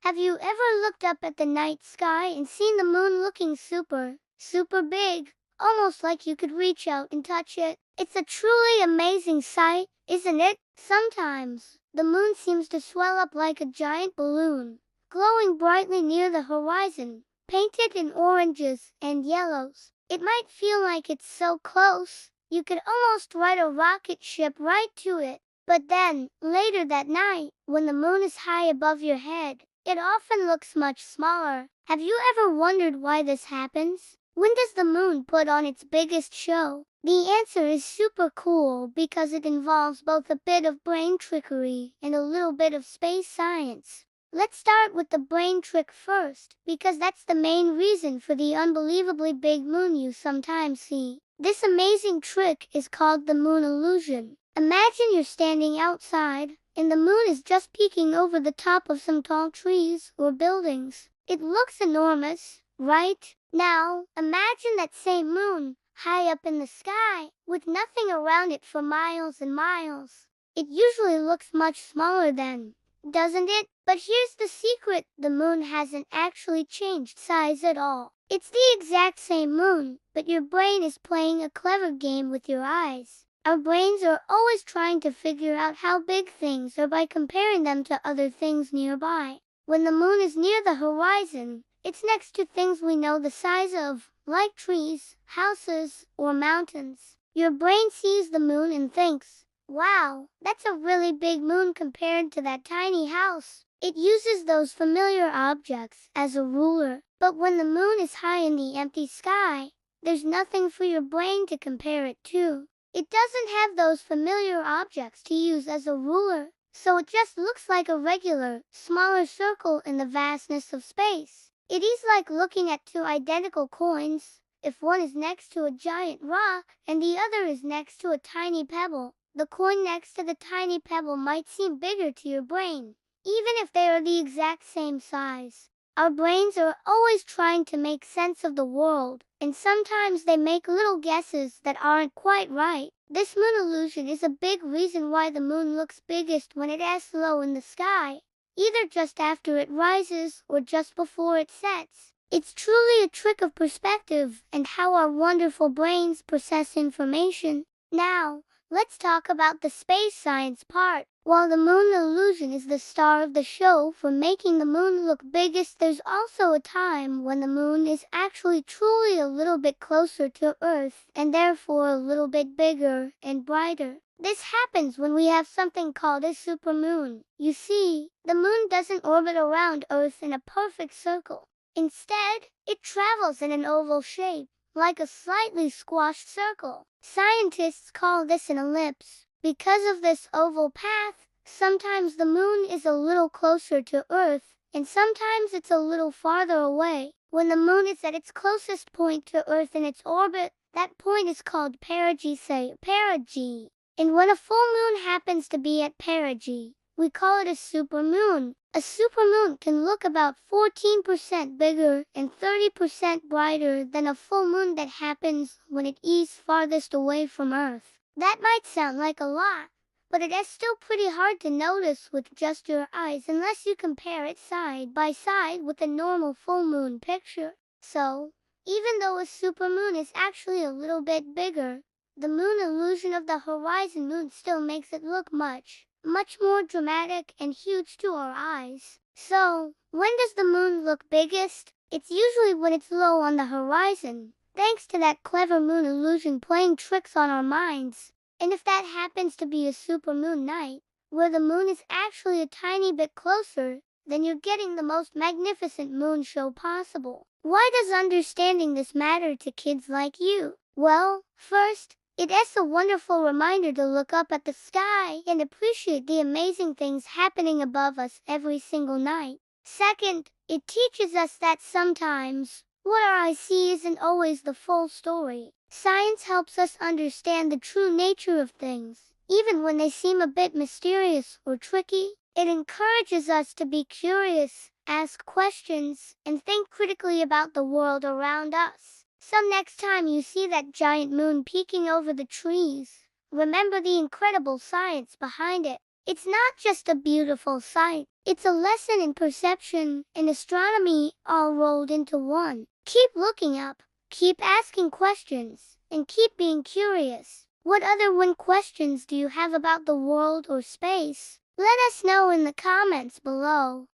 Have you ever looked up at the night sky and seen the moon looking super big, almost like you could reach out and touch it? It's a truly amazing sight, isn't it? Sometimes, the moon seems to swell up like a giant balloon, glowing brightly near the horizon, painted in oranges and yellows. It might feel like it's so close, you could almost ride a rocket ship right to it. But then, later that night, when the moon is high above your head, it often looks much smaller. Have you ever wondered why this happens? When does the moon put on its biggest show? The answer is super cool because it involves both a bit of brain trickery and a little bit of space science. Let's start with the brain trick first, because that's the main reason for the unbelievably big moon you sometimes see. This amazing trick is called the moon illusion. Imagine you're standing outside, and the moon is just peeking over the top of some tall trees or buildings. It looks enormous, right? Now, imagine that same moon, high up in the sky, with nothing around it for miles and miles. It usually looks much smaller then, doesn't it? But here's the secret, the moon hasn't actually changed size at all. It's the exact same moon, but your brain is playing a clever game with your eyes. Our brains are always trying to figure out how big things are by comparing them to other things nearby. When the moon is near the horizon, it's next to things we know the size of, like trees, houses, or mountains. Your brain sees the moon and thinks, wow, that's a really big moon compared to that tiny house. It uses those familiar objects as a ruler. But when the moon is high in the empty sky, there's nothing for your brain to compare it to. It doesn't have those familiar objects to use as a ruler, so it just looks like a regular, smaller circle in the vastness of space. It is like looking at two identical coins. If one is next to a giant rock and the other is next to a tiny pebble, the coin next to the tiny pebble might seem bigger to your brain, even if they are the exact same size. Our brains are always trying to make sense of the world, and sometimes they make little guesses that aren't quite right. This moon illusion is a big reason why the moon looks biggest when it is low in the sky, either just after it rises or just before it sets. It's truly a trick of perspective and how our wonderful brains process information. Now, let's talk about the space science part. While the moon illusion is the star of the show for making the moon look biggest, there's also a time when the moon is actually truly a little bit closer to Earth and therefore a little bit bigger and brighter. This happens when we have something called a supermoon. You see, the moon doesn't orbit around Earth in a perfect circle. Instead, it travels in an oval shape, like a slightly squashed circle. Scientists call this an ellipse. Because of this oval path, sometimes the moon is a little closer to Earth, and sometimes it's a little farther away. When the moon is at its closest point to Earth in its orbit, that point is called perigee. And when a full moon happens to be at perigee, we call it a supermoon. A supermoon can look about 14% bigger and 30% brighter than a full moon that happens when it is farthest away from Earth. That might sound like a lot, but it is still pretty hard to notice with just your eyes unless you compare it side by side with a normal full moon picture. So, even though a supermoon is actually a little bit bigger, the moon illusion of the horizon moon still makes it look much more dramatic and huge to our eyes. So, when does the moon look biggest? It's usually when it's low on the horizon, thanks to that clever moon illusion playing tricks on our minds. And if that happens to be a supermoon night, where the moon is actually a tiny bit closer, then you're getting the most magnificent moon show possible. Why does understanding this matter to kids like you? Well, first, it is a wonderful reminder to look up at the sky and appreciate the amazing things happening above us every single night. Second, it teaches us that sometimes, what our eyes see isn't always the full story. Science helps us understand the true nature of things, even when they seem a bit mysterious or tricky. It encourages us to be curious, ask questions, and think critically about the world around us. So next time you see that giant moon peeking over the trees, remember the incredible science behind it. It's not just a beautiful sight, it's a lesson in perception and astronomy all rolled into one. Keep looking up, keep asking questions, and keep being curious. What other one questions do you have about the world or space? Let us know in the comments below.